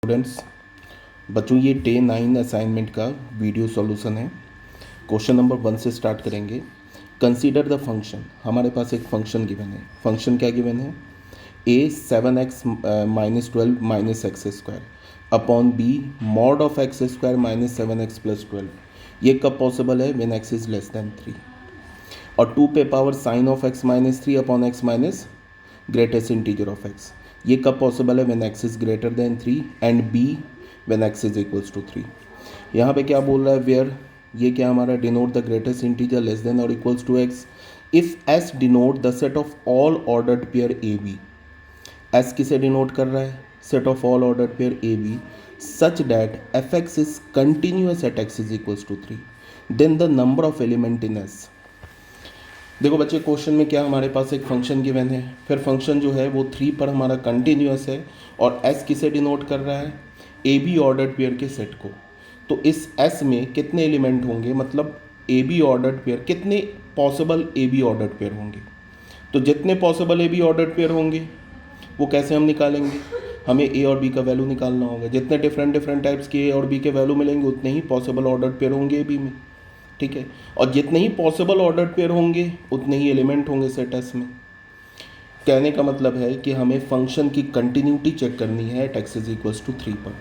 Students, बच्चों ये day 9 assignment का वीडियो सॉल्यूशन है। क्वेश्चन नंबर 1 से स्टार्ट करेंगे। Consider the function. हमारे पास एक फंक्शन गिवन है। फंक्शन क्या गिवन है? a 7x minus 12 minus x square upon b mod of x square minus 7x plus 12। ये कब पॉसिबल है? When x is less than 3। और 2 पे power sine of x minus 3 upon x minus greatest integer of x। ये कब possible है? When x is greater than 3 and b when x is equals to 3। यहाँ पे क्या बोल रहा है? वेयर ये क्या हमारा denote the greatest integer less than और equals to x if s denote the set of all ordered pair A B. s किसे डिनोट कर रहा है? Set of all ordered pair A B such that F x is continuous at x is equals to 3 then the number of element in s। देखो बच्चे, question में क्या हमारे पास एक फंक्शन गिवन है, फिर फंक्शन जो है वो 3 पर हमारा कंटिन्यूअस है और s किसे डिनोट कर रहा है? ए बी ऑर्डर्ड पेयर के सेट को। तो इस s में कितने एलिमेंट होंगे, मतलब ए बी ऑर्डर्ड पेयर, कितने possible A be ordered pair होंगे? तो जितने possible A be ordered pair होंगे वो कैसे हम निकालेंगे? हमें ए और बी का वैल्यू निकालना होगा। जितने डिफरेंट टाइप्स के ए और बी के वैल्यू मिलेंगे उतने ही पॉसिबल ऑर्डर्ड पेयर होंगे ए बी में, ठीक है। और जितने ही पॉसिबल ऑर्डर्ड पेयर होंगे उतने ही एलिमेंट होंगे सेट एस में। कहने का मतलब है कि हमें फंक्शन की कंटिन्यूटी चेक करनी है at x is equals to 3 पर।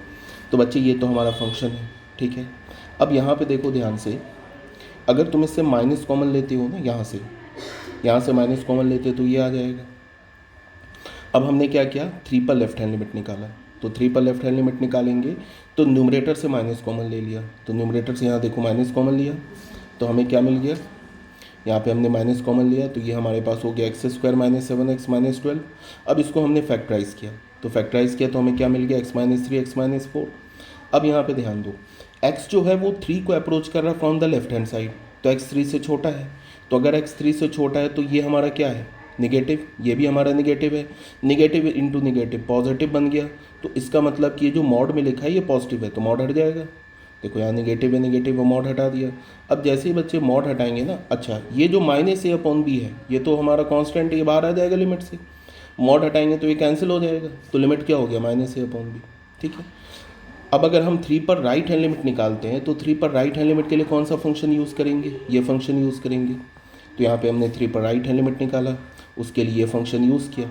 तो बच्चे ये तो हमारा फंक्शन है, ठीक है। अब यहाँ पे देखो ध्यान से, अगर तुम इससे माइनस कॉमन लेते हो ना, यहाँ से माइनस कॉमन लेते तो ये आ जाएगा। अब हमने क्या किया? 3 पर लेफ्ट हैंड लिमिट निकाला। तो 3 पर लेफ्ट हैंड लिमिट निकालेंगे तो न्यूमरेटर से माइनस कॉमन ले लिया। तो न्यूमरेटर से यहाँ देखो माइनस कॉमन लिया तो हमें क्या मिल गया? यहाँ पे हमने माइनस कॉमन लिया तो ये हमारे पास हो गया x square minus 7x minus 12। अब इसको हमने फैक्टराइज किया, तो फैक्टराइज किया तो हमें क्या मिल गया? X minus 3 x minus 4। अब यहाँ पे ध्यान दो, x जो है वो 3 को अप्रोच कर रहा है from the left hand side, तो x 3 से छोटा है। तो अगर x 3 से छोटा है तो ये हमारा क्या है? निगेटिव। ये भी हमारा निगेटिव है। निगेटिव इंटू निगेटिव पॉजिटिव बन गया। तो इसका मतलब कि ये जो मॉड में लिखा है ये पॉजिटिव है, तो मॉड हट जाएगा। देखो यहाँ निगेटिव है, निगेटिव मॉड हटा दिया। अब जैसे ही बच्चे मॉड हटाएंगे ना, अच्छा ये जो माइनस ए अपॉन बी है ये तो हमारा कांस्टेंट, ये बाहर आ जाएगा लिमिट से। मॉड हटाएंगे तो ये कैंसिल हो जाएगा, तो लिमिट क्या हो गया? माइनस ए अपॉन बी, ठीक है। अब अगर हम 3 पर राइट हैंड लिमिट निकालते हैं तो 3 पर राइट हैंड लिमिट के लिए कौन सा फंक्शन यूज़ करेंगे? ये फंक्शन यूज़ करेंगे। तो यहाँ पे हमने 3 पर राइट हैंड लिमिट निकाला, उसके लिए ये फंक्शन यूज़ किया।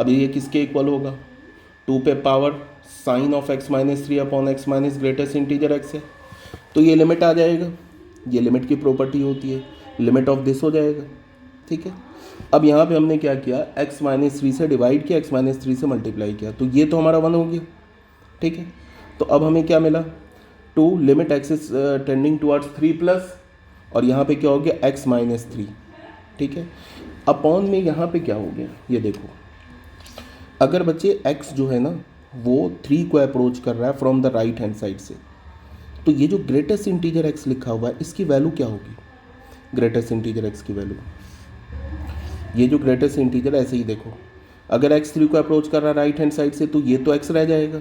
अब ये किसके इक्वल होगा? 2 पे power sine of x minus 3 upon x minus greatest integer x है, तो ये लिमिट आ जाएगा। ये लिमिट की प्रॉपर्टी होती है, लिमिट ऑफ दिस हो जाएगा, ठीक है। अब यहाँ पे हमने क्या किया? एक्स माइनस 3 से डिवाइड किया, एक्स माइनस 3 से मल्टीप्लाई किया, तो ये तो हमारा 1 हो गया, ठीक है। तो अब हमें क्या मिला? 2 limit x is tending towards 3 plus, और यहाँ पे क्या हो गया? एक्स माइनस 3, ठीक है। अपॉन में यहाँ पे क्या हो गया? ये देखो, अगर बच्चे x जो है ना वो 3 को अप्रोच कर रहा है from the right hand side से, तो ये जो ग्रेटेस्ट इंटीजर x लिखा हुआ है इसकी वैल्यू क्या होगी? ग्रेटेस्ट इंटीजर x की वैल्यू, ये जो ग्रेटेस्ट इंटीजर, ऐसे ही देखो, अगर x 3 को अप्रोच कर रहा है राइट हैंड साइड से तो ये तो x रह जाएगा,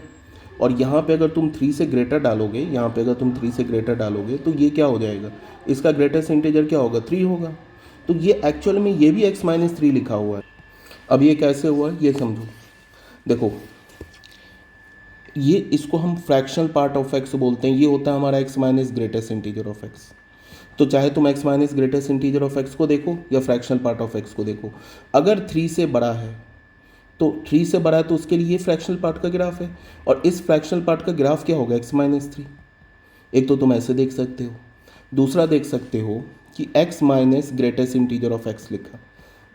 और यहाँ पे अगर तुम 3 से ग्रेटर डालोगे, यहाँ पे अगर तुम 3 से ग्रेटर डालोगे तो ये क्या हो जाएगा? इसका ग्रेटेस्ट इंटीजर क्या होगा? 3 होगा। तो ये एक्चुअल में ये भी x माइनस 3 लिखा हुआ है। अब ये कैसे हुआ ये समझो। देखो ये, इसको हम फ्रैक्शनल पार्ट ऑफ x बोलते हैं। ये होता है हमारा x minus greatest integer of x। तो चाहे तुम x minus greatest integer of x को देखो या फ्रैक्शनल पार्ट ऑफ x को देखो, अगर 3 से बड़ा है तो 3 से बड़ा है तो उसके लिए ये फ्रैक्शनल पार्ट का ग्राफ है, और इस फ्रैक्शनल पार्ट का ग्राफ क्या होगा? x minus 3। एक तो तुम ऐसे देख सकते हो, दूसरा देख सकते हो कि x minus greatest integer of x लिखा,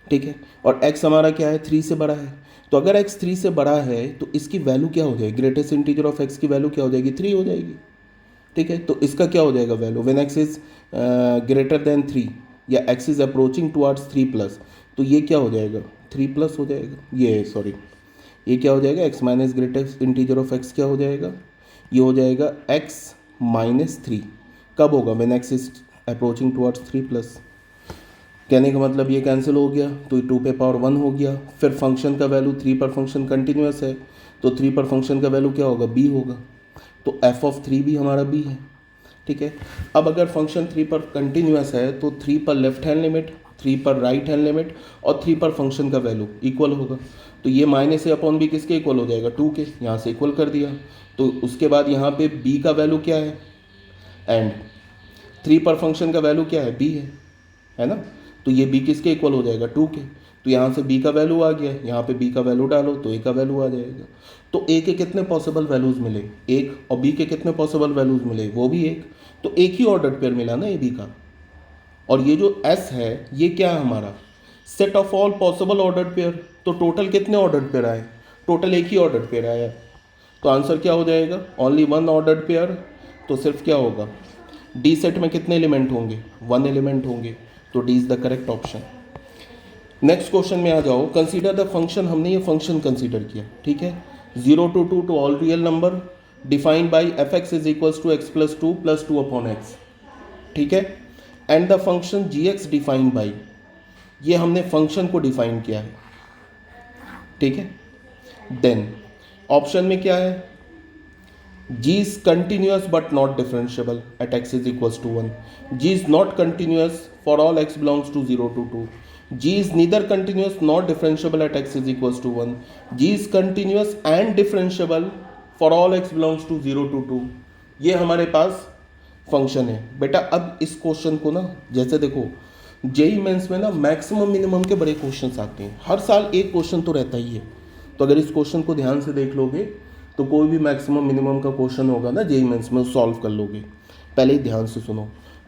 ठीक है, और x हमारा क्या है? 3 से बड़ा है। तो अगर x 3 से बड़ा है तो इसकी वैल्यू क्या हो जाएगी? ग्रेटेस्ट इंटीजर ऑफ x की वैल्यू क्या हो जाएगी? 3 हो जाएगी, ठीक है। तो इसका क्या हो जाएगा value? When x is greater than 3 या x is approaching towards 3 plus, तो ये क्या हो जाएगा? 3 प्लस हो जाएगा। ये क्या हो जाएगा? x minus greatest integer of x क्या हो जाएगा? ये हो जाएगा x माइनस 3। कब होगा? When x is approaching towards 3 plus. कहने का मतलब ये कैंसिल हो गया, तो 2 पे पावर 1 हो गया। फिर फंक्शन का वैल्यू 3 पर फंक्शन कंटिन्यूस है, तो 3 पर फंक्शन का वैल्यू क्या होगा? b होगा। तो f ऑफ 3 भी हमारा b है, ठीक है। अब अगर फंक्शन 3 पर कंटिन्यूस है तो 3 पर लेफ्ट हैंड लिमिट 3 पर राइट हैंड लिमिट और 3 पर फंक्शन का वैल्यू इक्वल होगा। तो ये माइनस ए अपॉन बी किसके इक्वल हो जाएगा, 2 के, यहाँ से इक्वल कर दिया। तो उसके बाद यहाँ पे b का वैल्यू क्या है, एंड 3 पर फंक्शन का वैल्यू क्या है, b है ना। तो ये b किसके इक्वल हो जाएगा, 2 के। तो यहाँ से b का वैल्यू आ गया, यहाँ पे b का वैल्यू डालो तो a का वैल्यू आ जाएगा। तो a के कितने पॉसिबल वैल्यूज़ मिले, 1, और b के कितने पॉसिबल वैल्यूज़ मिले, वो भी 1। तो एक ही ऑर्डर पेयर मिला ना ए बी का। और ये जो s है ये क्या है हमारा, set of all possible order pair. तो टोटल कितने ऑर्डर पेयर आए, टोटल एक ही ऑर्डर पेयर आया। तो आंसर क्या हो जाएगा, ओनली वन ऑर्डर पेयर। तो सिर्फ क्या होगा, डी सेट में कितने एलिमेंट होंगे, 1 एलिमेंट होंगे। तो D is the correct option. Next question में आ जाओ, कंसीडर द फंक्शन, हमने ये फंक्शन कंसीडर किया, ठीक है। 0 to 2 to all real number defined by f x is equals to x plus 2 plus 2 upon x, ठीक है। And the function g x defined by, ये हमने फंक्शन को डिफाइन किया है, ठीक है। देन ऑप्शन में क्या है, g is continuous but not differentiable at x is equals to 1. g is not continuous for all x belongs to 0 to 2. g is neither continuous nor differentiable at x is equals to 1. g is continuous and differentiable for all x belongs to 0 to 2. ये हमारे पास function है बेटा। अब इस question को ना, जैसे देखो जेई मेंस में ना मैक्सिमम मिनिमम के बड़े क्वेश्चंस आते हैं, हर साल एक क्वेश्चन तो रहता ही है। तो अगर इस क्वेश्चन को ध्यान से देख लोगे तो कोई भी मैक्सिमम मिनिमम का क्वेश्चन होगा ना जेई मेंस में, सॉल्व कर लोगे। पहले ही ध्यान से सुनो,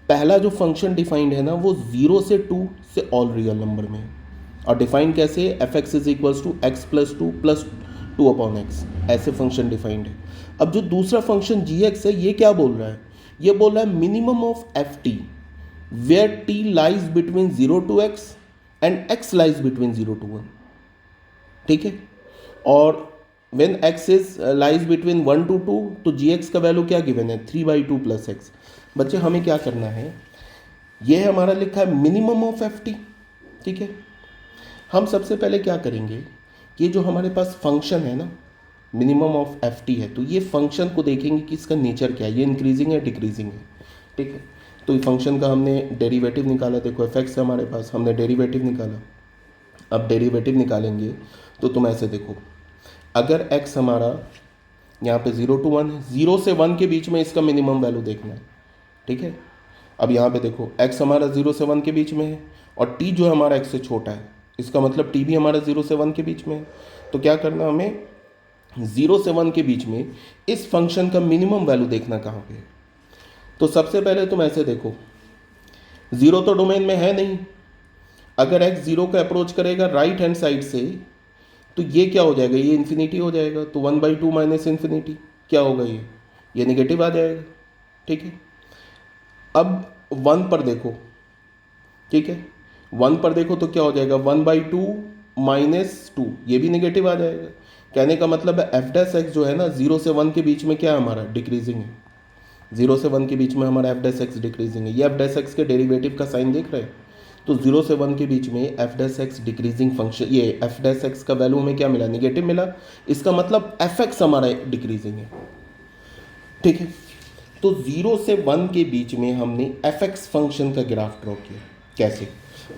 पहला जो फंक्शन डिफाइंड है ना वो 0 से 2 से ऑल रियल नंबर में है। और डिफाइंड कैसे, f x is equals to x plus 2 upon x, ऐसे फंक्शन डिफाइंड है। अब जो दूसरा फंक्शन जी एक्स है ये क्या बोल रहा है, ये बोल रहा है minimum of f t where t lies between 0 to x and x lies between 0 to 1, ठीक है। और when x is lies between 1 to 2 तो gx का वैल्यू क्या गिवन है, 3/2 प्लस एक्स। बच्चे हमें क्या करना है, ये हमारा लिखा है मिनिमम ऑफ एफ टी, ठीक है। हम सबसे पहले क्या करेंगे, ये जो हमारे पास फंक्शन है ना मिनिमम ऑफ एफ टी है, तो ये फंक्शन को देखेंगे कि इसका नेचर क्या है, ये इंक्रीजिंग है डिक्रीजिंग है, ठीक है। तो ये फंक्शन का हमने डेरिवेटिव निकाला, देखो एफ एक्स है हमारे पास, हमने डेरिवेटिव निकाला। अब डेरिवेटिव निकालेंगे तो तुम ऐसे देखो, अगर x हमारा यहाँ पे 0 to 1 है, 0 से 1 के बीच में इसका मिनिमम वैल्यू देखना है, ठीक है। अब यहाँ पे देखो x हमारा 0 से 1 के बीच में है और t जो है हमारा x से छोटा है, इसका मतलब t भी हमारा 0 से 1 के बीच में है। तो क्या करना, हमें 0 से 1 के बीच में इस फंक्शन का मिनिमम वैल्यू देखना कहाँ पे है। तो सबसे पहले तुम ऐसे देखो, 0 तो डोमेन में है नहीं, अगर x 0 का अप्रोच करेगा राइट हैंड साइड से तो ये क्या हो जाएगा, ये इन्फिनिटी हो जाएगा। तो 1/2 माइनस इन्फिनिटी क्या होगा, ये नेगेटिव आ जाएगा, ठीक है। अब 1 पर देखो, ठीक है, 1 पर देखो तो क्या हो जाएगा, 1/2 माइनस 2, ये भी नेगेटिव आ जाएगा। कहने का मतलब है एफ डैश एक्स जो है ना 0 से 1 के बीच में क्या है हमारा, डिक्रीजिंग है। 0 से 1 के बीच में हमारा एफ डैश एक्स डिक्रीजिंग है। ये एफ डैश एक्स के डेरिवेटिव का साइन देख रहे हैं, तो 0 से 1 के बीच में F dash x decreasing function, ये एफ डैश एक्स का वैल्यू हमें क्या मिला, नेगेटिव मिला। इसका मतलब एफ एक्स हमारा डिक्रीजिंग है, ठीक है। तो 0 से 1 के बीच में हमने एफ एक्स फंक्शन का ग्राफ ड्रॉ किया। कैसे,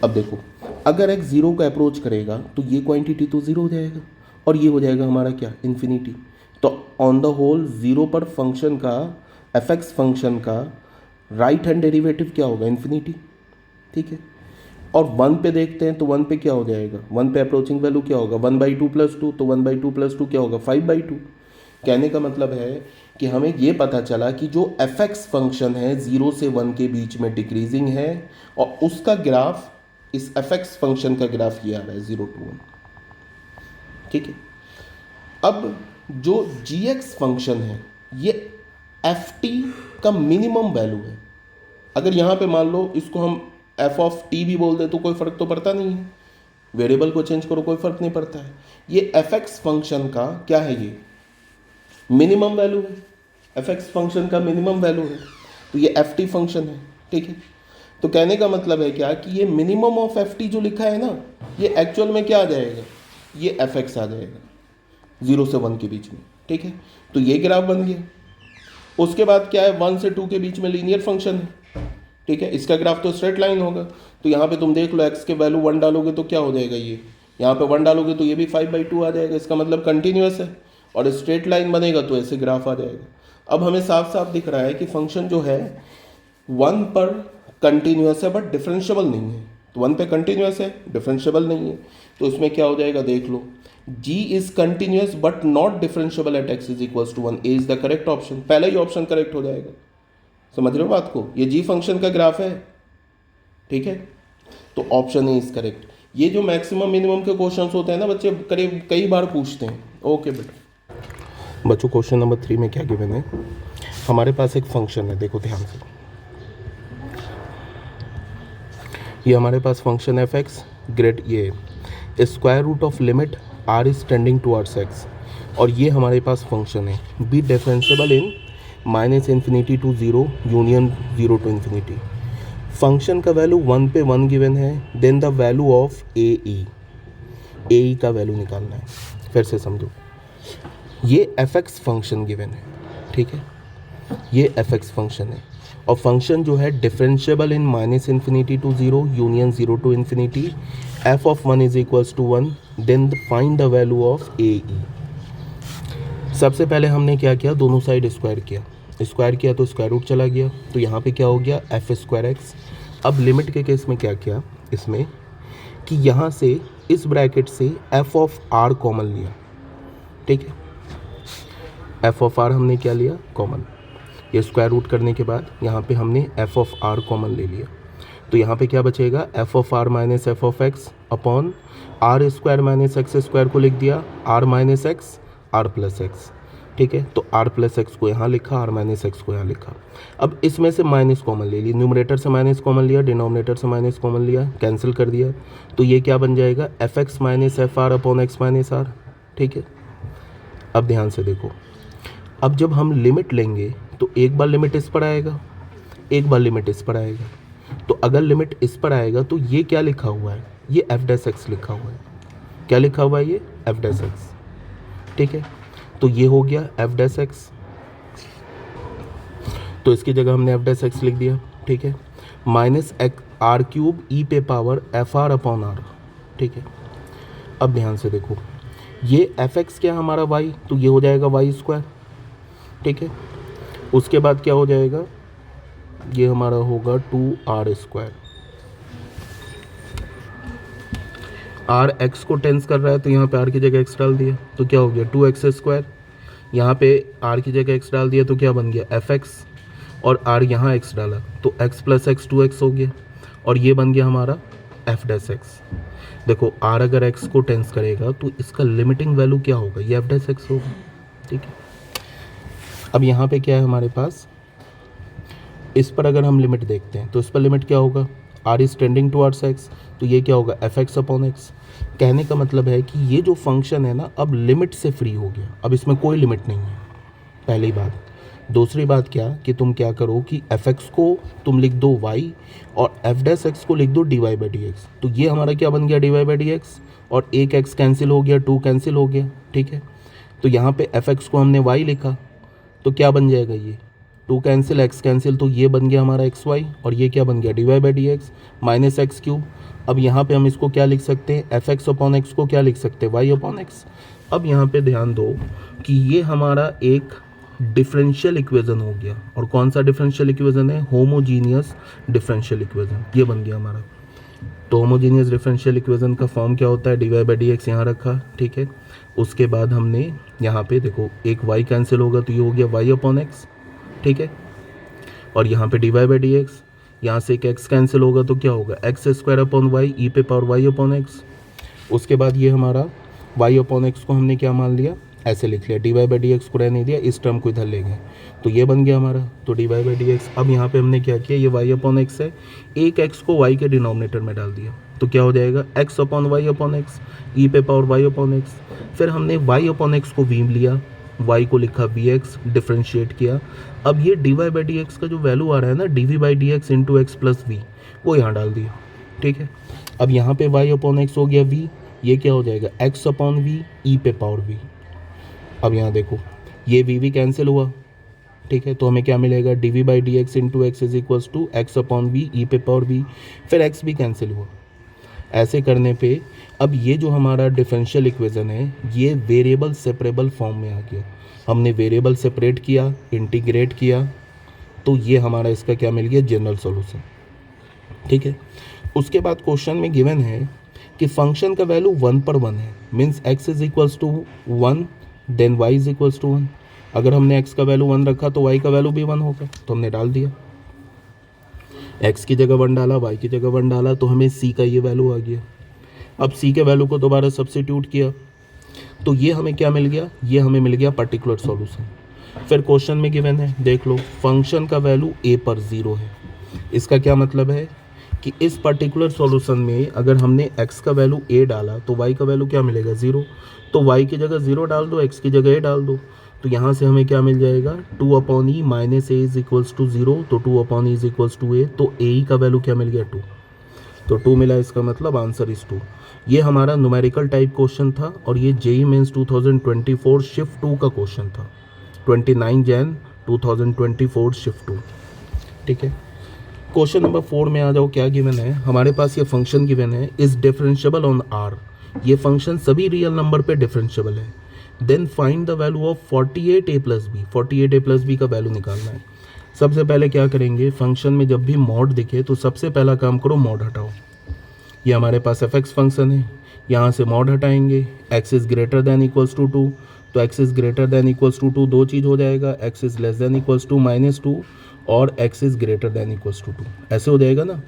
अब देखो, अगर एक्स 0 का अप्रोच करेगा तो ये क्वांटिटी तो 0 हो जाएगा और ये हो जाएगा हमारा क्या, इन्फिनिटी। तो ऑन द होल 0 पर फंक्शन का, एफ एक्स फंक्शन का राइट हैंड डेरिवेटिव क्या होगा, इन्फिनिटी, ठीक है। और 1 पे देखते हैं तो 1 पे क्या हो जाएगा, 1 पे अप्रोचिंग वैल्यू क्या होगा, 1/2 प्लस 2, तो 1/2 प्लस 2 क्या होगा, 5/2। कहने का मतलब है कि हमें ये पता चला कि जो एफ एक्स फंक्शन है 0 से 1 के बीच में डिक्रीजिंग है और उसका ग्राफ, इस एफ एक्स फंक्शन का ग्राफ ये आ रहा है 0 to 1, ठीक है। अब जो जी एक्स फंक्शन है ये एफ टी का मिनिमम वैल्यू है। अगर यहाँ पे मान लो इसको हम एफ ऑफ टी भी बोल दे तो कोई फ़र्क तो पड़ता नहीं है, वेरिएबल को चेंज करो कोई फ़र्क नहीं पड़ता है। ये एफ एक्स फंक्शन का क्या है, ये मिनिमम वैल्यू है, एफ एक्स फंक्शन का मिनिमम वैल्यू है, तो ये एफ टी फंक्शन है, ठीक है। तो कहने का मतलब है क्या कि ये मिनिमम ऑफ एफ टी जो लिखा है ना, ये एक्चुअल में क्या आ जाएगा, ये एफ एक्स आ जाएगा 0 से 1 के बीच में, ठीक है। तो ये ग्राफ बन गया। उसके बाद क्या है, 1 से 2 के बीच में लीनियर फंक्शन है, ठीक है, इसका ग्राफ तो स्ट्रेट लाइन होगा। तो यहाँ पे तुम देख लो x के वैल्यू 1 डालोगे तो क्या हो जाएगा, ये यहाँ पे 1 डालोगे तो ये भी 5/2 आ जाएगा, इसका मतलब कंटिन्यूस है और स्ट्रेट लाइन बनेगा तो ऐसे ग्राफ आ जाएगा। अब हमें साफ साफ दिख रहा है कि फंक्शन जो है 1 पर कंटिन्यूस है बट डिफरेंशियबल नहीं है। तो 1 पे कंटिन्यूस है, डिफरेंशियबल नहीं है, तो इसमें क्या हो जाएगा देख लो, g is continuous but not differentiable at x is equal to 1, A is the correct option. पहला ही ऑप्शन करेक्ट हो जाएगा। समझ रहे हो बात को, ये g फंक्शन का ग्राफ है, ठीक है, तो ऑप्शन ए इज करेक्ट। ये जो मैक्सिमम मिनिमम के क्वेश्चंस होते हैं ना बच्चे, करीब कई बार पूछते हैं। ओके बेटा, बच्चों क्वेश्चन नंबर 3 में क्या गिवन है, हमारे पास एक फंक्शन है, देखो ध्यान से, ये हमारे पास फंक्शन एफ एक्स ग्रेड ये square root of limit r is tending towards x, और ये हमारे पास फंक्शन है be differentiable in -∞ to 0 union 0 to infinity. Function का वैल्यू 1 पे 1 गिवन है, then the value of A e का वैल्यू निकालना है। फिर से समझो, ये एफ एक्स फंक्शन गिवन है, ठीक है, ये एफ एक्स फंक्शन है और फंक्शन जो है differentiable in -∞ to 0 union 0 to infinity, F of 1 is equals to 1, then find the value of A E. सबसे पहले हमने क्या किया, दोनों साइड स्क्वायर किया तो स्क्वायर रूट चला गया, तो यहाँ पे क्या हो गया एफ स्क्वायर एक्स। अब लिमिट के केस में क्या किया इसमें कि यहाँ से इस ब्रैकेट से एफ ऑफ आर कॉमन लिया, ठीक है, एफ ऑफ आर हमने क्या लिया कॉमन, ये स्क्वायर रूट करने के बाद यहाँ पे हमने एफ ऑफ आर कॉमन ले लिया, तो यहाँ पे क्या बचेगा f of r minus f of x upon r square minus x square को लिख दिया r minus x r plus x, ठीक है, तो आर प्लस एक्स को यहाँ लिखा, आर माइनस एक्स को यहाँ लिखा। अब इसमें से माइनस कॉमन ले ली, न्यूमरेटर से माइनस कॉमन लिया, डिनोमिनेटर से माइनस कॉमन लिया, कैंसिल कर दिया, तो ये क्या बन जाएगा f x minus f r upon x minus r, ठीक है। अब ध्यान से देखो, अब जब हम लिमिट लेंगे तो एक बार लिमिट इस पर आएगा, एक बार लिमिट इस पर आएगा, तो अगर लिमिट इस पर आएगा तो ये क्या लिखा हुआ है, ये एफ डैश एक्स लिखा हुआ है, क्या लिखा हुआ है ये एफ डैश एक्स, ठीक है, तो ये हो गया एफ डैश एक्स, तो इसकी जगह हमने एफ डैश एक्स लिख दिया, ठीक है, माइनस आर क्यूब ई पे power f r upon r, ठीक है। अब ध्यान से देखो, ये एफ एक्स क्या हमारा वाई, तो ये हो जाएगा वाई स्क्वायर, ठीक है, उसके बाद क्या हो जाएगा, ये हमारा होगा 2r स्क्वायर, आर एक्स को टेंस कर रहा है तो यहाँ पे आर की जगह एक्स डाल दिया तो क्या हो गया 2x स्क्वायर, यहाँ पे आर की जगह एक्स डाल दिया तो क्या बन गया एफ एक्स, और आर यहाँ एक्स डाला तो x प्लस एक्स 2x हो गया, और ये बन गया हमारा एफ डैश एक्स। देखो आर अगर x को टेंस करेगा तो इसका लिमिटिंग वैल्यू क्या होगा, ये एफ डैश एक्स होगा, ठीक है। अब यहाँ पे क्या है हमारे पास, इस पर अगर हम लिमिट देखते हैं तो इस पर लिमिट क्या होगा, r is tending towards x, तो ये क्या होगा एफ एक्स अपॉन एक्स। कहने का मतलब है कि ये जो फंक्शन है ना अब लिमिट से फ्री हो गया, अब इसमें कोई लिमिट नहीं है, पहली बात। दूसरी बात क्या कि तुम क्या करो कि एफ एक्स को तुम लिख दो वाई और एफ डैश एक्स को लिख दो d y by d x, तो ये हमारा क्या बन गया d y by d x, और एक एक्स कैंसिल हो गया, 2 कैंसिल हो गया, ठीक है। तो यहाँ पे एफ एक्स को हमने वाई लिखा तो क्या बन जाएगा, ये 2 कैंसिल एक्स कैंसिल, तो ये बन गया हमारा एक्स वाई, और ये क्या बन गया d y by d x minus x cube. अब यहाँ पे हम इसको क्या लिख सकते हैं, एफ एक्स अपॉन एक्स को क्या लिख सकते हैं वाई अपॉन एक्स। अब यहाँ पे ध्यान दो कि ये हमारा एक डिफरेंशियल इक्वेशन हो गया, और कौन सा डिफरेंशियल इक्वेशन है, होमोजीनियस डिफरेंशियल इक्वेशन, ये बन गया हमारा। तो होमोजीनियस डिफरेंशियल इक्वेशन का फॉर्म क्या होता है, d y by d x यहाँ रखा, ठीक है। उसके बाद हमने यहाँ पे देखो एक y कैंसिल होगा तो ये हो गया y अपॉन एक्स, ठीक है, और यहाँ पे d y by d x, यहाँ से एक x कैंसिल होगा तो क्या होगा x square upon y e पे पावर y अपॉन एक्स। उसके बाद ये हमारा y अपॉन एक्स को हमने क्या मान लिया, ऐसे लिख लिया, d y by d x को रहने दिया, इस टर्म को इधर ले गए तो ये बन गया हमारा, तो d y by d x. अब यहाँ पे हमने क्या किया, ये y अपॉन एक्स है, एक x को y के डिनोमिनेटर में डाल दिया तो क्या हो जाएगा x upon Y upon X E पे पावर y अपॉन एक्स। फिर हमने y अपॉन एक्स को v लिया, y को लिखा vx, डिफ्रेंशिएट किया। अब ये d y by d x का जो वैल्यू आ रहा है ना d v by d x into x plus v, वो यहाँ डाल दिया, ठीक है। अब यहाँ पे y अपॉन एक्स हो गया v, ये क्या हो जाएगा x अपॉन v ई पे पावर v। अब यहाँ देखो ये v कैंसिल हुआ, ठीक है, तो हमें क्या मिलेगा, d v by d x into x is equals to x upon v e पे पावर वी, फिर एक्स भी कैंसिल हुआ। ऐसे करने पे अब ये जो हमारा डिफरेंशियल इक्वेशन है ये वेरिएबल सेपरेबल फॉर्म में आ गया। हमने वेरिएबल सेपरेट किया, इंटीग्रेट किया, तो ये हमारा इसका क्या मिल गया, जनरल सॉल्यूशन। ठीक है, उसके बाद क्वेश्चन में गिवन है कि फंक्शन का वैल्यू 1 पर 1 है, means x is equals to 1 then y is equals to 1। अगर हमने x का वैल्यू 1 रखा तो y का वैल्यू भी 1 होगा, तो हमने डाल दिया, x की जगह 1 डाला, y की जगह 1 डाला, तो हमें c का ये वैल्यू आ गया। अब c के वैल्यू को दोबारा सब्स्टिट्यूट किया तो ये हमें क्या मिल गया, ये हमें मिल गया पर्टिकुलर सॉल्यूशन। फिर क्वेश्चन में गिवन है, देख लो, फंक्शन का वैल्यू a पर 0 है। इसका क्या मतलब है कि इस पर्टिकुलर सॉल्यूशन में अगर हमने x का वैल्यू a डाला तो y का वैल्यू क्या मिलेगा, 0। तो y की जगह 0 डाल दो, x की जगह a डाल दो, तो यहाँ से हमें क्या मिल जाएगा, 2/e minus a is equals to 0, तो 2/e is equals to a, तो a का वैल्यू क्या मिल गया, 2। तो 2 मिला, इसका मतलब आंसर इज 2। ये हमारा न्यूमेरिकल टाइप क्वेश्चन था और ये जेईई मेंस 2024 शिफ्ट 2 का क्वेश्चन था, 29 जैन 2024 शिफ्ट 2। ठीक है, क्वेश्चन नंबर 4 में आ जाओ। क्या गिवन है हमारे पास, ये फंक्शन गिवन है, इज डिफरेंशिएबल ऑन आर। ये फंक्शन सभी रियल नंबर पे डिफरेंशिएबल है। Then find the value of 48a plus B. 48a plus B का वैल्यू निकालना है। सबसे पहले क्या करेंगे, फंक्शन में जब भी मॉड दिखे तो सबसे पहला काम करो, मॉड हटाओ। ये हमारे पास एफ एक्स फंक्शन है, यहाँ से मॉड हटाएंगे, x is greater than equals to 2, तो x is greater than equals to 2 दो चीज़ हो जाएगा, x is less than equals to -2 और x is greater than equals to 2, ऐसे हो जाएगा ना।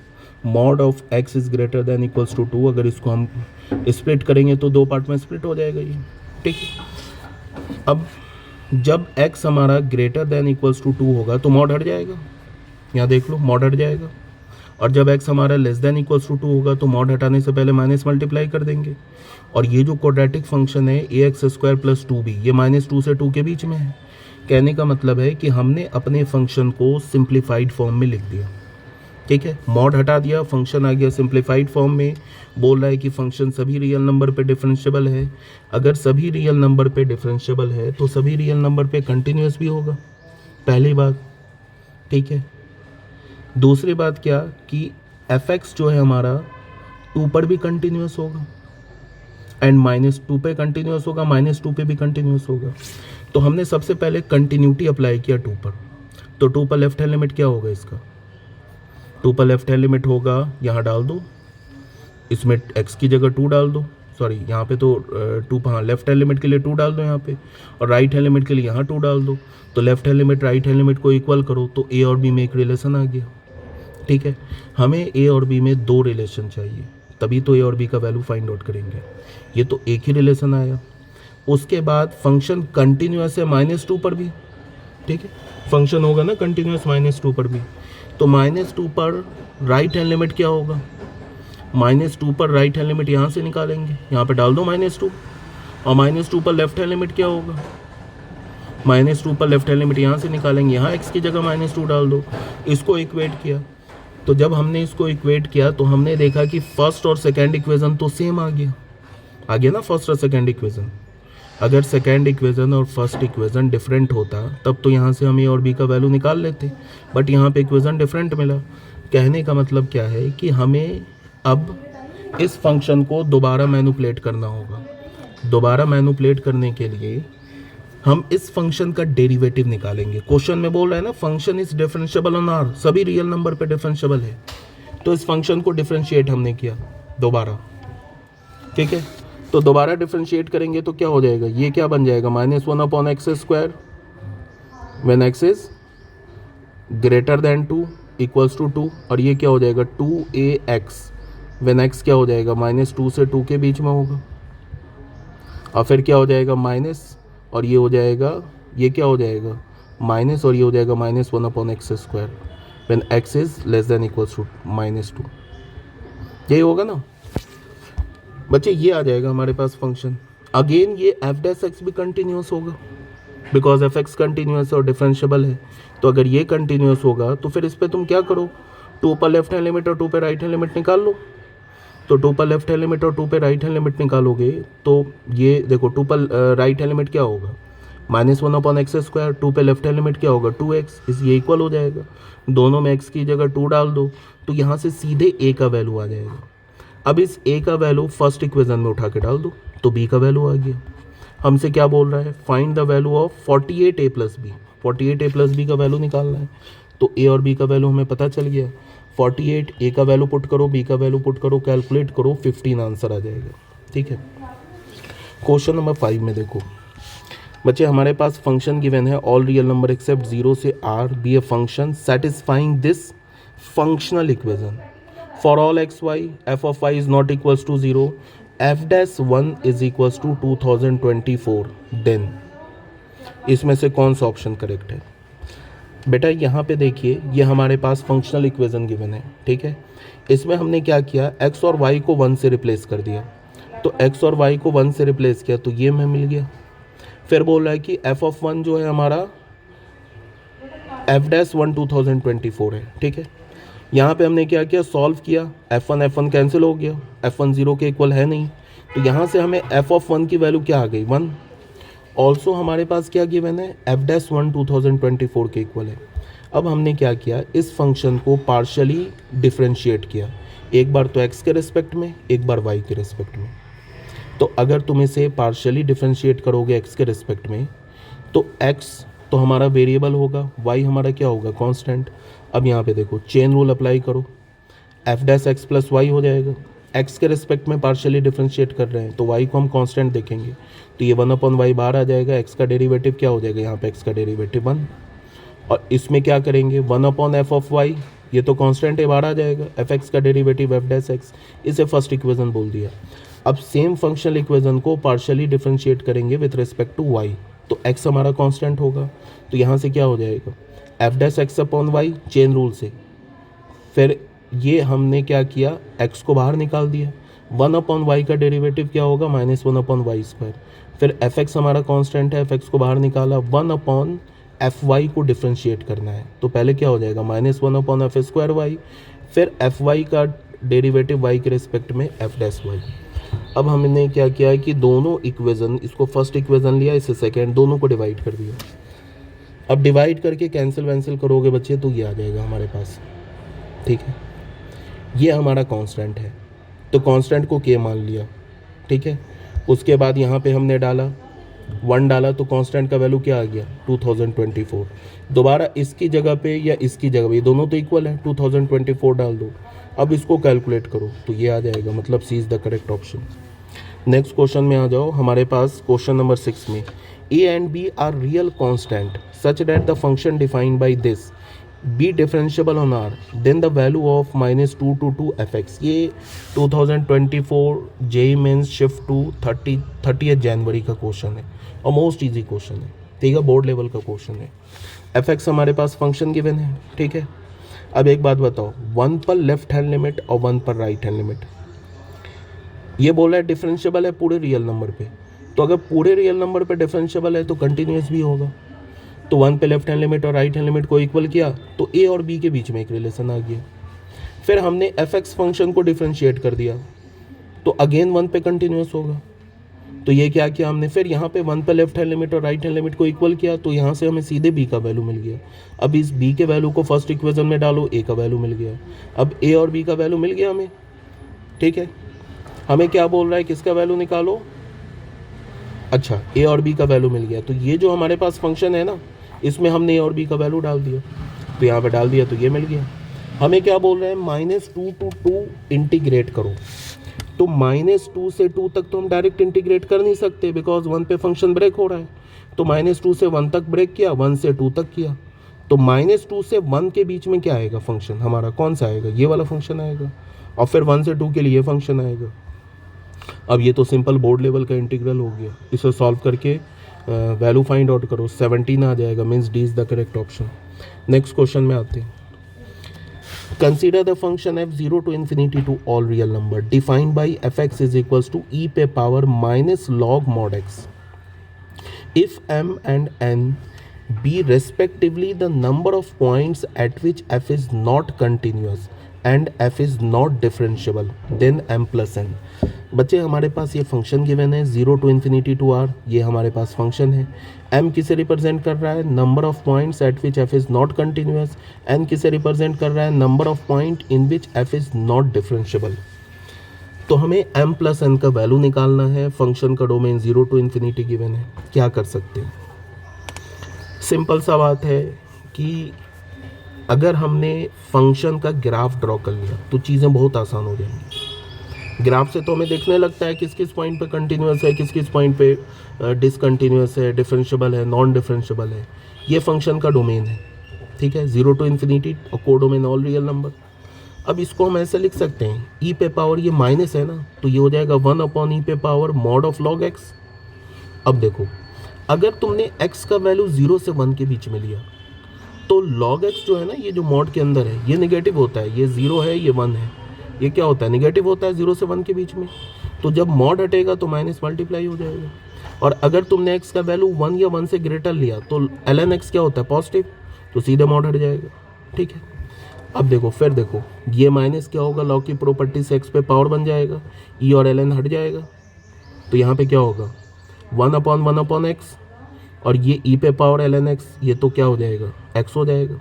Mod of x is greater than equals to 2, अगर इसको हम स्प्लिट करेंगे तो दो पार्ट में स्प्लिट हो जाएगा ये। ठीक है, अब जब x हमारा ग्रेटर दैन इक्वल्स टू 2 होगा तो मॉड हट जाएगा, यहाँ देख लो मॉड हट जाएगा। और जब x हमारा लेस दैन इक्वल्स टू 2 होगा तो मॉड हटाने से पहले माइनस मल्टीप्लाई कर देंगे। और ये जो क्वाड्रेटिक फंक्शन है ax² प्लस 2b, ये -2 से 2 के बीच में है। कहने का मतलब है कि हमने अपने फंक्शन को सिंप्लीफाइड फॉर्म में लिख दिया। ठीक है, मॉड हटा दिया, फंक्शन आ गया सिंप्लीफाइड फॉर्म में। बोल रहा है कि फंक्शन सभी रियल नंबर पे डिफरेंशिएबल है। अगर सभी रियल नंबर पे डिफरेंशिएबल है तो सभी रियल नंबर पे कंटिन्यूस भी होगा, पहली बात। ठीक है, दूसरी बात क्या कि fx जो है हमारा 2 पर भी कंटिन्यूस होगा एंड -2 पे कंटिन्यूस होगा, -2 पे भी कंटिन्यूस होगा। तो हमने सबसे पहले कंटिन्यूटी अप्लाई किया 2 पर, तो 2 पर लेफ्ट हैंड लिमिट क्या होगा इसका, 2 पर लेफ्ट हैंड लिमिट होगा, यहाँ डाल दो, इसमें x की जगह 2 डाल दो, सॉरी यहाँ पे तो 2, हाँ लेफ्ट हैंड लिमिट के लिए 2 डाल दो यहाँ पे, और राइट हैंड लिमिट के लिए यहाँ 2 डाल दो। तो left hand limit right hand limit को इक्वल करो तो a और b में एक रिलेशन आ गया। ठीक है, हमें a और b में 2 रिलेशन चाहिए, तभी तो a और b का वैल्यू फाइंड आउट करेंगे। ये तो एक ही रिलेशन आया। उसके बाद फंक्शन कंटिन्यूस है -2 पर भी। ठीक है, फंक्शन होगा ना कंटिन्यूस -2 पर भी, तो -2 पर राइट हैंड लिमिट क्या होगा, -2 पर राइट हैंड लिमिट यहाँ से निकालेंगे, यहाँ पे डाल दो -2, और -2 पर लेफ्ट हैंड लिमिट क्या होगा, -2 पर लेफ्ट हैंड लिमिट यहाँ से निकालेंगे, यहाँ x की जगह -2 डाल दो। इसको इक्वेट किया, तो जब हमने इसको इक्वेट किया तो हमने देखा कि फर्स्ट और सेकेंड इक्वेशन तो सेम आ गया ना, फर्स्ट और सेकेंड इक्वेशन। अगर सेकेंड इक्वेशन और फर्स्ट इक्वेशन डिफरेंट होता तब तो यहाँ से हम a और b का वैल्यू निकाल लेते, बट यहाँ पे इक्वेशन डिफरेंट मिला। कहने का मतलब क्या है कि हमें अब इस फंक्शन को दोबारा मैनिपुलेट करना होगा। दोबारा मैनिपुलेट करने के लिए हम इस फंक्शन का डेरिवेटिव निकालेंगे। क्वेश्चन में बोल रहा है ना, function is differentiable on R, सभी रियल नंबर पे डिफरेंशिएबल है, तो इस फंक्शन को डिफरेंशिएट हमने किया दोबारा। ठीक है, तो दोबारा डिफरेंशिएट करेंगे तो क्या हो जाएगा, ये क्या बन जाएगा, -1/x² when x is greater than 2 equals to 2, और ये क्या हो जाएगा 2ax व्हेन x क्या हो जाएगा -2 से 2 के बीच में होगा, और फिर क्या हो जाएगा माइनस, और ये हो जाएगा, ये क्या हो जाएगा माइनस, और ये हो जाएगा -1/x² when x is less than equals to -2। यही होगा ना बच्चे, ये आ जाएगा हमारे पास फंक्शन। अगेन ये f' भी कंटिन्यूस होगा, बिकॉज f(x) कंटिन्यूस और डिफरेंशिएबल है। तो अगर ये कंटिन्यूस होगा तो फिर इस पर तुम क्या करो, 2 पर लेफ्ट हैंड लिमिट और 2 पर राइट हैंड लिमिट निकाल लो। तो 2 पर लेफ्ट हैंड लिमिट और 2 पर राइट हैंड लिमिट निकालोगे तो ये देखो 2 पर राइट हैंड लिमिट क्या होगा -1/x², 2 पे लेफ्ट हैंड लिमिट क्या होगा 2x, इस ये इक्वल हो जाएगा, दोनों में x की जगह 2 डाल दो तो यहाँ से सीधे a का वैल्यू आ जाएगा। अब इस a का वैल्यू फर्स्ट इक्वेशन में उठा के डाल दो तो b का वैल्यू आ गया। हमसे क्या बोल रहा है, find the value of 48a + b, 48a + b का वैल्यू निकालना है। तो a और b का वैल्यू हमें पता चल गया, 48, a का वैल्यू पुट करो, b का वैल्यू पुट करो, कैलकुलेट करो, 15 आंसर आ जाएगा। ठीक है, क्वेश्चन नंबर 5 में देखो बच्चे, हमारे पास फंक्शन गिवन है, ऑल रियल नंबर एक्सेप्ट 0 से r be a function satisfying this functional equation for all xy f of y is not equals to 0, f'1 is equals to 2024, then इसमें से कौन सा ऑप्शन करेक्ट है? बेटा यहाँ पे देखिए, ये हमारे पास फंक्शनल इक्वेशन गिवन है, ठीक है। इसमें हमने क्या किया, x और y को 1 से रिप्लेस कर दिया, तो x और y को 1 से रिप्लेस किया तो ये हमें मिल गया। फिर बोल रहा है कि f(1) जो है हमारा f'1 2024 है, ठीक है। यहाँ पे हमने क्या किया, सॉल्व किया, f1 कैंसिल हो गया, f1 0 के इक्वल है नहीं, तो यहाँ से हमें f(1) की वैल्यू क्या आ गई 1। ऑल्सो हमारे पास क्या गिवन है, f'1 2024 के इक्वल है। अब हमने क्या किया, इस फंक्शन को पार्शियली डिफ्रेंशिएट किया, एक बार तो x के रिस्पेक्ट में, एक बार y के रिस्पेक्ट में। तो अगर तुम इसे पार्शियली डिफ्रेंशिएट करोगे x के रिस्पेक्ट में, तो x तो हमारा वेरिएबल होगा, y हमारा क्या होगा कांस्टेंट। अब यहाँ पे देखो, चेन रूल अप्लाई करो, f' + y हो जाएगा, x के रिस्पेक्ट में पार्शियली डिफ्रेंशिएट कर रहे हैं तो y को हम कांस्टेंट देखेंगे, तो ये 1/y बाहर आ जाएगा, x का डेरिवेटिव क्या हो जाएगा, यहाँ पे x का डेरिवेटिव 1, और इसमें क्या करेंगे 1/f(y), ये तो कांस्टेंट है, बाहर आ जाएगा, fx का डेरिवेटिव f', इसे फर्स्ट इक्वेशन बोल दिया। अब सेम फंक्शनल इक्वेशन को पार्शियली डिफरेंशिएट करेंगे विथ रिस्पेक्ट टू y, तो x हमारा कांस्टेंट होगा, तो यहाँ से क्या हो जाएगा f'(x/y) चेन रूल से। फिर ये हमने क्या किया, x को बाहर निकाल दिया, 1/y का डेरिवेटिव क्या होगा -1/y²। फिर fx हमारा कांस्टेंट है, fx को बाहर निकाला, 1/fy को डिफरेंशिएट करना है, तो पहले क्या हो जाएगा -1/f²y, फिर fy का डेरिवेटिव y के रिस्पेक्ट में f'(y). अब हमने क्या किया है कि दोनों इक्वेशन, इसको फर्स्ट इक्वेशन लिया, इसे सेकेंड, दोनों को डिवाइड कर दिया। अब डिवाइड करके कैंसिल वैंसिल करोगे बच्चे तो ये आ जाएगा हमारे पास, ठीक है। ये हमारा कांस्टेंट है, तो कांस्टेंट को k मान लिया, ठीक है। उसके बाद यहाँ पे हमने डाला 1 डाला, तो कांस्टेंट का वैल्यू क्या आ गया 2024। दोबारा इसकी जगह पे या इसकी जगह पे, ये दोनों तो इक्वल है, 2024 डाल दो। अब इसको कैलकुलेट करो तो ये आ जाएगा, मतलब C is the correct option. Next question में आ जाओ, हमारे पास क्वेश्चन नंबर 6 में a and b are real constant such that the function defined by this be differentiable on r, then the value of -2 to 2 fx। ये 2024 JEE Mains shift two 30 जनवरी का question है और मोस्ट ईजी क्वेश्चन है, ठीक है, board level का question है। fx हमारे पास फंक्शन गिवन है, ठीक है। अब एक बात बताओ, 1 पर लेफ्ट हैंड लिमिट और 1 पर राइट हैंड लिमिट, ये बोला है डिफरेंशिएबल है पूरे रियल नंबर पे, तो अगर पूरे रियल नंबर पे डिफरेंशिएबल है तो कंटिन्यूस भी होगा। तो 1 पे लेफ्ट हैंड लिमिट और राइट हैंड लिमिट को इक्वल किया तो a और b के बीच में एक रिलेशन आ गया। फिर हमने fx फंक्शन को डिफरेंशिएट कर दिया तो अगेन 1 पे कंटिन्यूस होगा, तो ये क्या किया हमने, फिर यहाँ पे 1 पे लेफ्ट हैंड लिमिट और राइट हैंड लिमिट को इक्वल किया तो यहाँ से हमें सीधे b का वैल्यू मिल गया। अब इस b के वैल्यू को फर्स्ट इक्वेशन में डालो, a का वैल्यू मिल गया। अब a और b का वैल्यू मिल गया हमें, ठीक है। हमें क्या बोल रहा है, किसका वैल्यू निकालो, अच्छा a और b का वैल्यू मिल गया, तो ये जो हमारे पास फंक्शन है ना, इसमें हमने a और b का वैल्यू डाल दिया, तो यहाँ पे डाल दिया तो ये मिल गया। हमें क्या बोल रहे हैं, -2 to 2 इंटीग्रेट करो, तो -2 से 2 तक तो हम डायरेक्ट इंटीग्रेट कर नहीं सकते बिकॉज 1 पे फंक्शन ब्रेक हो रहा है, तो -2 से 1 तक ब्रेक किया, 1 से 2 तक किया, तो -2 से 1 के बीच में क्या आएगा फंक्शन हमारा, कौन सा आएगा, ये वाला फंक्शन आएगा, और फिर 1 से 2 के लिए फंक्शन आएगा। अब ये तो सिंपल बोर्ड लेवल का इंटीग्रल हो गया, इसे सॉल्व करके वैल्यू फाइंड आउट करो, 17 आ जाएगा, means D is the correct option. Next question में आते हैं, consider the function f0 to infinity to all real number defined by fx is equals to e पे power -log mod x if m and n be respectively the number of points at which f is not continuous and f is not differentiable then m plus n. बच्चे हमारे पास ये function given है 0 to infinity to r, ये हमारे पास function है। m किसे रिप्रेजेंट कर रहा है, number of points at which f is not continuous. n किसे रिप्रेजेंट कर रहा है, number of point in which f is not differentiable. तो हमें m प्लस n का वैल्यू निकालना है, फंक्शन का डोमेन 0 to infinity गिवन है। क्या कर सकते हैं, सिंपल सा बात है कि अगर हमने फंक्शन का ग्राफ ड्रॉ कर लिया तो चीज़ें बहुत आसान हो जाएंगी। ग्राफ से तो हमें देखने लगता है किस किस पॉइंट पे कंटिन्यूस है, किस किस पॉइंट पे डिसकंटिन्यूस है, डिफरेंशिएबल है, नॉन डिफरेंशिएबल है। ये फंक्शन का डोमेन है, ठीक है, 0 to infinity और कोडोमेन ऑल रियल नंबर। अब इसको हम ऐसे लिख सकते हैं, ई पे पावर ये माइनस है ना, तो ये हो जाएगा 1 अपॉन ई पे power mod of log x. अब देखो, अगर तुमने x का वैल्यू 0 से 1 के बीच में लिया तो log x जो है ना, ये जो मॉड के अंदर है ये नेगेटिव होता है, ये 0 है ये 1 है, ये क्या होता है, नेगेटिव होता है 0 से 1 के बीच में। तो जब मॉड हटेगा तो माइनस मल्टीप्लाई हो जाएगा। और अगर तुमने x का वैल्यू 1 या 1 से ग्रेटर लिया तो ln x क्या होता है, पॉजिटिव, तो सीधे मॉड हट जाएगा, ठीक है। अब देखो, फिर देखो, ये माइनस क्या होगा, लॉग की प्रॉपर्टी से x पे पावर बन जाएगा, e और ln हट जाएगा, तो यहाँ पे क्या होगा 1 अपॉन एक्स, और ये e पे पावर ln x, ये तो क्या हो जाएगा, x हो जाएगा।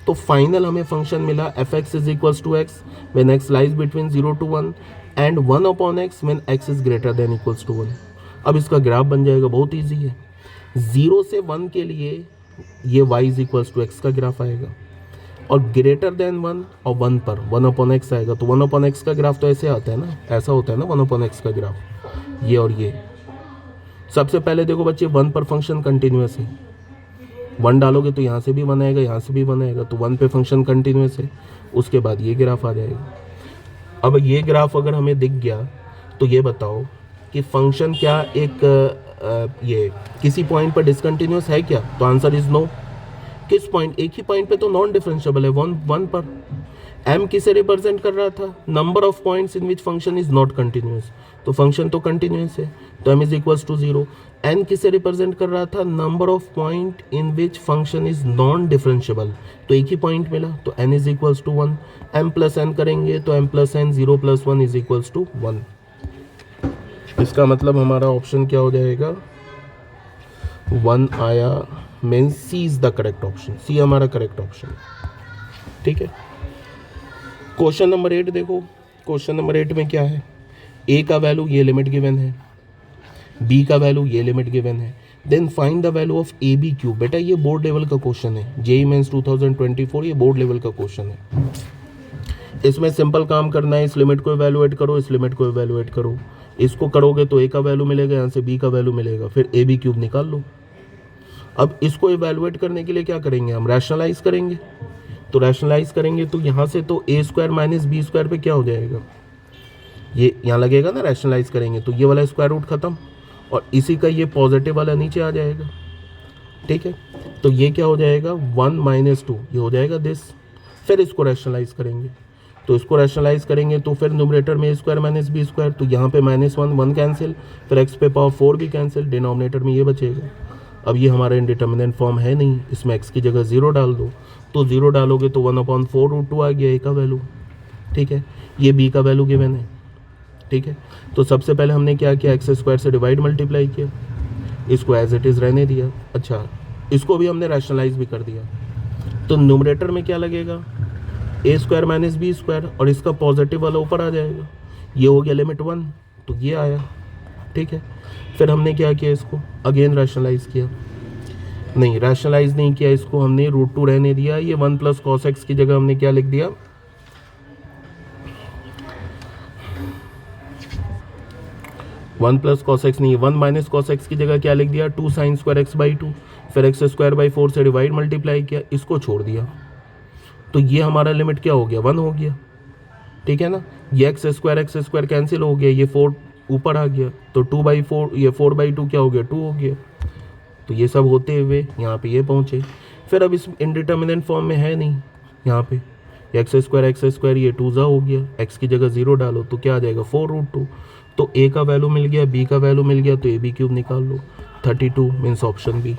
तो फाइनल हमें फंक्शन मिला f(x) is equals to x when x lies between 0 to 1 and 1 upon x when x is greater than equals to 1। अब इसका ग्राफ बन जाएगा, बहुत ईजी है। 0 से 1 के लिए ये y is equals to x का ग्राफ आएगा, और ग्रेटर देन 1 और 1 पर 1 अपॉन x आएगा। तो 1 अपॉन x का ग्राफ तो ऐसे आता है ना, ऐसा होता है ना 1 अपॉन x का ग्राफ, ये और ये। सबसे पहले देखो बच्चे, 1 पर फंक्शन कंटिन्यूस है, 1 डालोगे तो यहाँ से भी 1 आएगा, यहाँ से भी 1 आएगा, तो 1 पे फंक्शन कंटिन्यूस है। उसके बाद ये ग्राफ आ जाएगा। अब ये ग्राफ अगर हमें दिख गया तो ये बताओ कि फंक्शन क्या एक ये किसी पॉइंट पर डिसकंटिन्यूस है क्या, तो आंसर इज नो। किस पॉइंट, एक ही पॉइंट पे तो नॉन डिफरेंशिएबल है, 1 पर। m किसे रिप्रेजेंट कर रहा था, number of points in which function is not continuous, तो फंक्शन तो कंटिन्यूस है, तो m is equals to 0। n किसे रिप्रेजेंट कर रहा था, number of point in which function is non differentiable, तो एक ही पॉइंट मिला, तो n is equals to 1। m plus n करेंगे तो m plus n 0 plus 1 is equals to 1। इसका मतलब हमारा ऑप्शन क्या हो जाएगा, 1 आया, means C is the correct option, C हमारा करेक्ट ऑप्शन, ठीक है। क्वेश्चन नंबर 8 देखो, क्वेश्चन नंबर 8 में क्या है, a का वैल्यू ये लिमिट गिवन है, b का वैल्यू ये लिमिट गिवन है, then find the value of a b cube. बेटा ये बोर्ड लेवल का क्वेश्चन है, जेईई मेंस 2024, ये बोर्ड लेवल का क्वेश्चन है। इसमें सिंपल काम करना है, इस लिमिट को इवैल्यूएट करो, इस लिमिट को इवैल्यूएट करो, इसको करोगे तो a का वैल्यू मिलेगा, यहाँ से b का वैल्यू मिलेगा, फिर ए बी क्यूब निकाल लो। अब इसको इवैल्यूएट करने के लिए क्या करेंगे, हम रैशनलाइज करेंगे। तो रैशनलाइज करेंगे तो यहाँ से तो a square minus b square पे क्या हो जाएगा, ये यहाँ लगेगा ना, रैशनलाइज करेंगे तो ये वाला स्क्वायर रूट खत्म, और इसी का ये पॉजिटिव वाला नीचे आ जाएगा, ठीक है। तो ये क्या हो जाएगा, 1 माइनस 2, ये हो जाएगा दिस। फिर इसको रैशनलाइज करेंगे, तो इसको रैशनलाइज करेंगे तो फिर न्यूमरेटर में स्क्वायर माइनस बी स्क्वायर, तो यहाँ पे -1 कैंसिल, फिर x पे पावर 4 भी कैंसिल, डिनोमिनेटर में ये बचेगा। अब ये हमारा इंडिटर्मिनेंट फॉर्म है नहीं, इसमें x की जगह 0 डाल दो, तो 0 डालोगे तो 1/4√2 आ गया a का वैल्यू, ठीक है। ये b का वैल्यू गिवन है, ठीक है। तो सबसे पहले हमने क्या किया, एक्स स्क्वायर से डिवाइड मल्टीप्लाई किया, इसको एज इट इज़ रहने दिया। अच्छा, इसको भी हमने रैशनलाइज भी कर दिया, तो न्यूमरेटर में क्या लगेगा, a square minus b square, और इसका पॉजिटिव वाला ऊपर आ जाएगा, ये हो गया लिमिट 1, तो ये आया, ठीक है। फिर हमने क्या किया, इसको अगेन रैशनलाइज किया, नहीं रैशनलाइज नहीं किया, इसको हमने √2 रहने दिया, ये 1 प्लस कॉस एक्स की जगह हमने क्या लिख दिया, 1 प्लस कॉस एक्स नहीं, 1 माइनस कॉस एक्स की जगह क्या लिख दिया, 2 साइन स्क्वायर एक्स बाई 2, फिर एक्स स्क्वायर बाई 4 से डिवाइड मल्टीप्लाई किया, इसको छोड़ दिया, तो ये हमारा लिमिट क्या हो गया, 1 हो गया, ठीक है ना। ये एक्स स्क्वायर कैंसिल हो गया, ये 4 ऊपर आ गया, तो 2/4, ये 4/2 क्या हो गया, 2 हो गया। तो ये सब होते हुए यहाँ पे ये पहुँचे। फिर अब इस इंडिटर्मिनेंट फॉर्म में है नहीं, यहाँ पे एक्स स्क्वायर ये 2 हो गया, एक्स की जगह 0 डालो तो क्या आ जाएगा, 4√2। तो a का वैल्यू मिल गया, b का वैल्यू मिल गया, तो ए बी क्यूब निकाल लो, 32 means option b.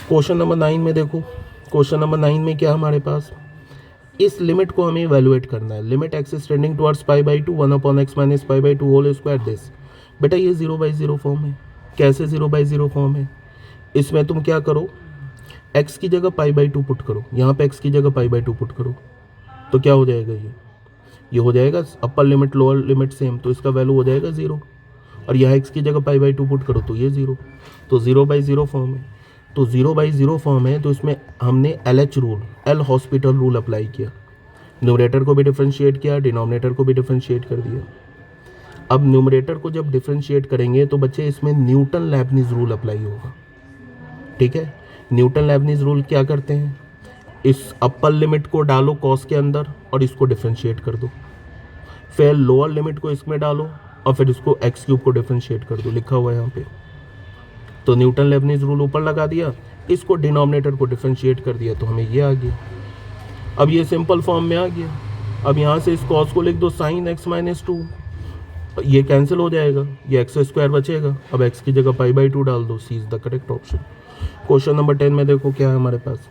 Question number 9 में देखो, क्वेश्चन नंबर 9 में क्या हमारे पास, इस लिमिट को हमें इवेलुएट करना है। Limit x is tending towards pi by two 1/x minus pi by two whole square this. बेटा ये 0/0 फॉर्म है। कैसे 0/0 फॉर्म है? इसमें तुम क्या करो, x की जगह पाई बाई टू पुट करो, यहाँ पे x की जगह पाई बाई टू पुट करो, तो क्या हो जाएगा ये हो जाएगा upper limit lower limit same, तो इसका वैल्यू हो जाएगा 0। और यहाँ x की जगह पाई बाई टू पुट करो तो ये 0, तो 0/0 फॉर्म है। तो 0/0 फॉर्म है तो इसमें हमने LH rule, L hospital rule apply किया। न्यूमरेटर को भी डिफरेंशिएट किया, डिनोमिनेटर को भी डिफरेंशिएट कर दिया। अब न्यूमरेटर को जब डिफरेंशिएट करेंगे तो बच्चे इसमें न्यूटन लैबनीज रूल अप्लाई होगा। ठीक है, न्यूटन लैबनीज रूल क्या करते हैं, इस अपर लिमिट को डालो कॉस के अंदर और इसको डिफरेंशिएट कर दो, फिर लोअर लिमिट को इसमें डालो और फिर इसको एक्स क्यूब को डिफरेंशिएट कर दो, लिखा हुआ है यहाँ पे। तो न्यूटन लेबनीज रूल ऊपर लगा दिया, इसको डिनोमिनेटर को डिफरेंशिएट कर दिया, तो हमें ये आ गया। अब ये सिंपल फॉर्म में आ गया। अब यहाँ से इस कॉस को लिख दो साइन एक्स माइनस टू, ये कैंसिल हो जाएगा, ये एक्स स्क्वायर बचेगा। अब एक्स की जगह पाई बाई टू डाल दो, C is the correct option. Question number 10 में देखो क्या है हमारे पास।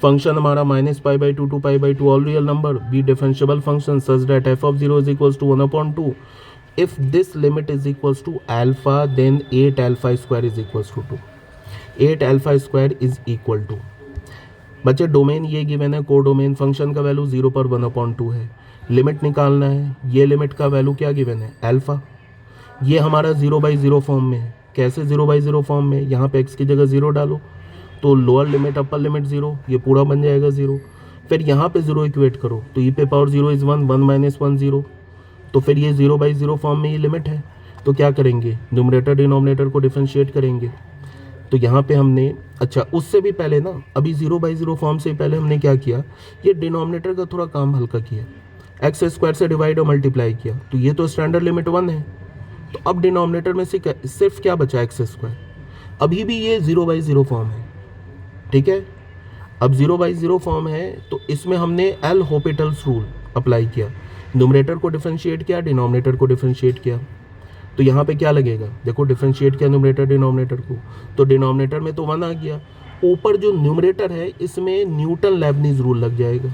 फंक्शन हमारा minus pi by two to pi by two all real number be differentiable function such that F of 0 is equals to 1/2। If this limit is equals to alpha then 8 alpha square is equals to 2। 8 alpha square is equal to, बच्चे domain ये given है, को domain function का value 0 पर 1/2 है। Limit निकालना है, ये लिमिट का वैल्यू क्या गिवन है, अल्फा। ये हमारा 0/0 फॉर्म में है। कैसे 0/0 फॉर्म में, यहाँ पे x की जगह 0 डालो तो लोअर लिमिट अपर लिमिट 0, ये पूरा बन जाएगा 0। फिर यहाँ पे 0 इक्वेट करो तो e पे पावर 0 इज़ 1, 1 माइनस 1 0, तो फिर ये 0/0 फॉर्म में ये लिमिट है। तो क्या करेंगे, न्यूमरेटर डिनोमिनेटर को डिफरेंशिएट करेंगे। तो यहाँ पे हमने, अच्छा उससे भी पहले ना, अभी 0/0 फॉर्म से पहले हमने क्या किया, ये डिनोमिनेटर का थोड़ा काम हल्का किया, एक्स स्क्वायर से डिवाइड और मल्टीप्लाई किया, तो ये तो स्टैंडर्ड लिमिट 1 है। तो अब डिनोमिनेटर में से सिर्फ क्या बचा, एक्स स्क्वायर। अभी भी ये 0/0 फॉर्म है। ठीक है, अब 0/0 फॉर्म है तो इसमें हमने एल हॉस्पिटल्स रूल अप्लाई किया, न्यूमरेटर को डिफरेंशिएट किया, डिनोमिनेटर को डिफरेंशिएट किया। तो यहाँ पे क्या लगेगा, देखो डिफरेंशिएट किया न्यूमरेटर डिनोमिनेटर को, तो डिनोमिनेटर में तो 1 आ गया, ऊपर जो न्यूमरेटर है इसमें न्यूटन लेबनीज रूल लग जाएगा।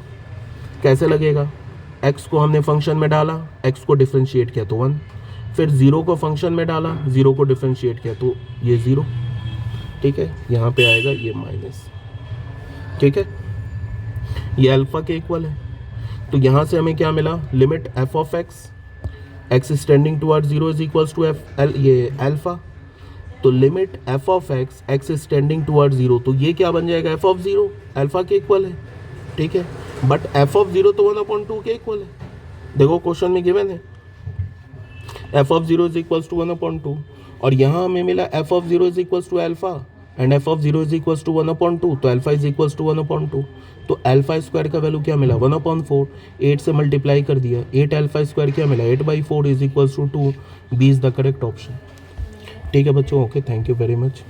कैसे लगेगा, एक्स को हमने फंक्शन में डाला, एक्स को डिफरेंशिएट किया तो 1, फिर 0 को फंक्शन में डाला, 0 को डिफरेंशिएट किया तो ये 0। ठीक है, यहाँ पे आएगा ये माइनस। ठीक है, ये अल्फा के इक्वल है। तो यहाँ से हमें क्या मिला, limit f of x is tending towards 0 is equals to f l, ये अल्फा। तो limit f of x is tending towards 0, तो ये क्या बन जाएगा, एफ ऑफ 0 अल्फा के इक्वल है। ठीक है, बट एफ ऑफ 0 तो 1/2 के इक्वल है। देखो क्वेश्चन में गिवन है f of 0 is equals to 1/2, और यहाँ हमें मिला f of 0 is equals to alpha and f of 0 is equals to 1/2, तो अल्फा इज इक्वल्स टू 1/2। तो अल्फा स्क्वायर का वैल्यू क्या मिला, 1/4, 8 से मल्टीप्लाई कर दिया, 8 अल्फा स्क्वायर क्या मिला, 8/4 is equals to 2, b is the correct option. ठीक है बच्चों, okay, thank you very much.